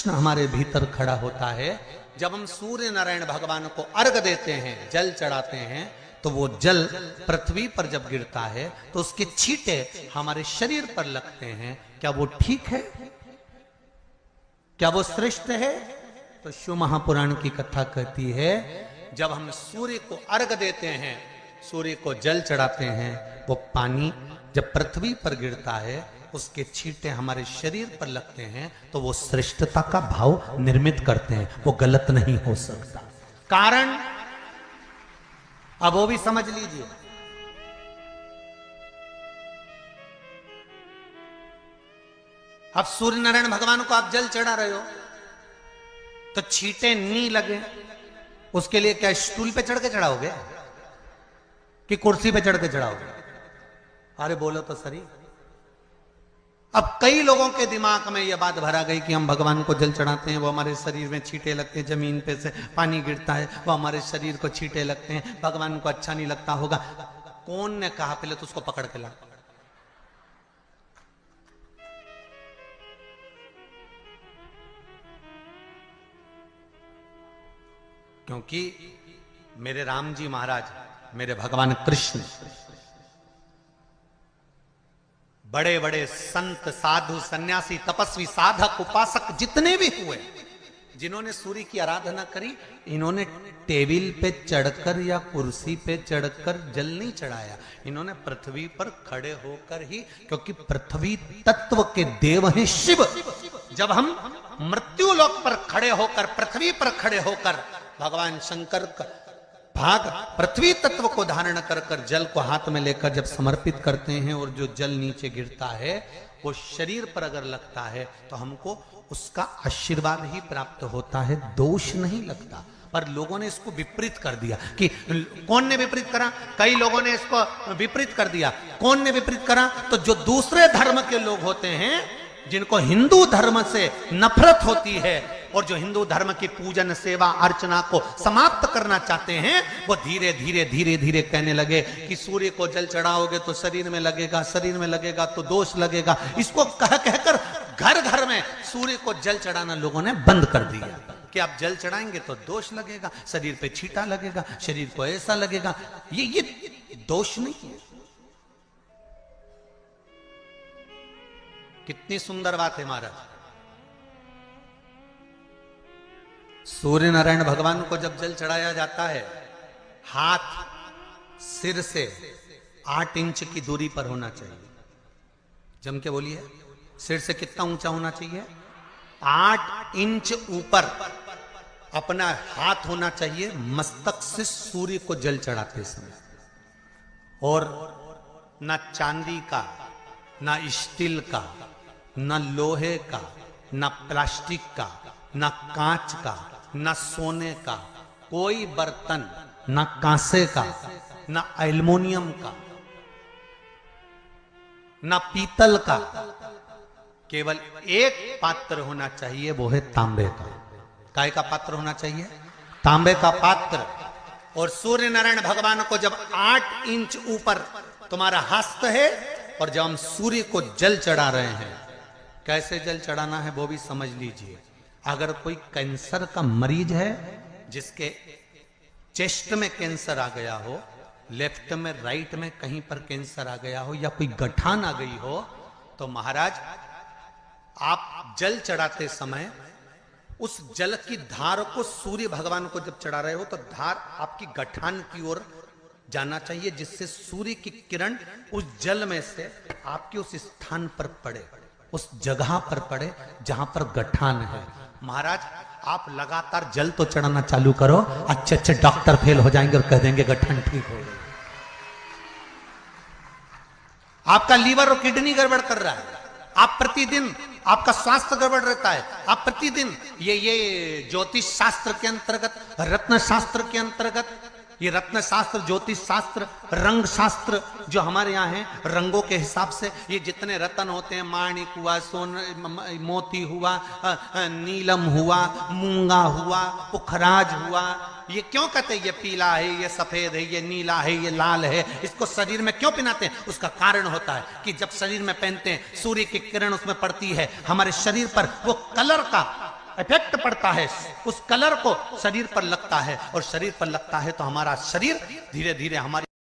कृष्ण हमारे भीतर खड़ा होता है। जब हम सूर्य नारायण भगवान को अर्घ देते हैं, जल चढ़ाते हैं, तो वो जल पृथ्वी पर जब गिरता है तो उसके छींटे हमारे शरीर पर लगते हैं। क्या वो ठीक है? क्या वो श्रेष्ठ है? तो शिव महापुराण की कथा कहती है, जब हम सूर्य को अर्घ देते हैं, सूर्य को जल चढ़ाते हैं, वो पानी जब पृथ्वी पर गिरता है, उसके छींटे हमारे शरीर पर लगते हैं, तो वो श्रेष्ठता का भाव निर्मित करते हैं। वो गलत नहीं हो सकता। कारण अब वो भी समझ लीजिए। अब सूर्य नारायण भगवान को आप जल चढ़ा रहे हो तो छींटे नहीं लगे, उसके लिए क्या स्टूल पे चढ़ के चढ़ाओगे कि कुर्सी पे चढ़ के चढ़ाओगे? अरे बोलो तो सही। अब कई लोगों के दिमाग में यह बात भरा गई कि हम भगवान को जल चढ़ाते हैं, वो हमारे शरीर में छींटे लगते हैं, जमीन पे से पानी गिरता है, वो हमारे शरीर को छींटे लगते हैं, भगवान को अच्छा नहीं लगता होगा। कौन ने कहा? पहले तो उसको पकड़ के ला। क्योंकि मेरे राम जी महाराज, मेरे भगवान कृष्ण, बड़े बड़े संत, साधु, सन्यासी, तपस्वी, साधक, उपासक जितने भी हुए, जिन्होंने सूर्य की आराधना करी, इन्होंने टेबल पे चढ़कर या कुर्सी पे चढ़कर जल नहीं चढ़ाया। इन्होंने पृथ्वी पर खड़े होकर ही, क्योंकि पृथ्वी तत्व के देव हैं शिव। जब हम मृत्यु लोक पर खड़े होकर, पृथ्वी पर खड़े होकर भगवान शंकर का भाग पृथ्वी तत्व को धारण कर कर जल को हाथ में लेकर जब समर्पित करते हैं, और जो जल नीचे गिरता है वो शरीर पर अगर लगता है तो हमको उसका आशीर्वाद ही प्राप्त होता है, दोष नहीं लगता। पर लोगों ने इसको विपरीत कर दिया। कि कौन ने विपरीत करा? कई लोगों ने इसको विपरीत कर दिया। कौन ने विपरीत करा? तो जो दूसरे धर्म के लोग होते हैं, जिनको हिंदू धर्म से नफरत होती है और जो हिंदू धर्म की पूजन, सेवा, अर्चना को समाप्त करना चाहते हैं, वो धीरे धीरे धीरे धीरे कहने लगे कि सूर्य को जल चढ़ाओगे तो शरीर में लगेगा, शरीर में लगेगा तो दोष लगेगा। इसको कह कहकर घर घर में सूर्य को जल चढ़ाना लोगों ने बंद कर दिया कि आप जल चढ़ाएंगे तो दोष लगेगा, शरीर पे छींटा लगेगा, शरीर को ऐसा लगेगा। ये दोष नहीं है। कितनी सुंदर बात है महाराज। सूर्य नारायण भगवान को जब जल चढ़ाया जाता है, हाथ सिर से 8 इंच की दूरी पर होना चाहिए। जम के बोलिए, सिर से कितना ऊंचा होना चाहिए? 8 इंच ऊपर अपना हाथ होना चाहिए मस्तक से सूर्य को जल चढ़ाते समय। और ना चांदी का, ना स्टील का, ना लोहे का, ना प्लास्टिक का, ना कांच का, ना सोने का कोई बर्तन, ना कांसे का, ना एल्युमिनियम का, ना पीतल का, केवल एक पात्र होना चाहिए, वो है तांबे का। काय का पात्र होना चाहिए? तांबे का पात्र। और सूर्य नारायण भगवान को जब 8 इंच ऊपर तुम्हारा हस्त है, और जब हम सूर्य को जल चढ़ा रहे हैं, कैसे जल चढ़ाना है वो भी समझ लीजिए। अगर कोई कैंसर का मरीज है, जिसके चेस्ट में कैंसर आ गया हो, लेफ्ट में, राइट में कहीं पर कैंसर आ गया हो, या कोई गठान आ गई हो, तो महाराज आप जल चढ़ाते समय उस जल की धार को सूर्य भगवान को जब चढ़ा रहे हो, तो धार आपकी गठान की ओर जाना चाहिए, जिससे सूर्य की किरण उस जल में से आपके उस स्थान पर पड़े, उस जगह पर पड़े जहां पर गठान है। महाराज आप लगातार जल तो चढ़ाना चालू करो, अच्छे अच्छे डॉक्टर फेल हो जाएंगे और कह देंगे गठन ठीक हो गई। आपका लीवर और किडनी गड़बड़ कर रहा है, आप प्रतिदिन, आपका स्वास्थ्य गड़बड़ रहता है, आप प्रतिदिन ये ज्योतिष शास्त्र के अंतर्गत, रत्न शास्त्र के अंतर्गत, ये रत्न शास्त्र, ज्योतिष शास्त्र, रंग शास्त्र जो हमारे यहाँ है, रंगों के हिसाब से ये जितने रत्न होते हैं, माणिक हुआ, मोती हुआ, नीलम हुआ, मूंगा हुआ, पुखराज हुआ, ये क्यों कहते हैं ये पीला है, ये सफेद है, ये नीला है, ये लाल है, इसको शरीर में क्यों पहनाते हैं? उसका कारण होता है कि जब शरीर में पहनते हैं, सूर्य की किरण उसमें पड़ती है, हमारे शरीर पर वो कलर का इफेक्ट पड़ता है, उस कलर को शरीर पर लगता है, और शरीर पर लगता है तो हमारा शरीर धीरे धीरे हमारी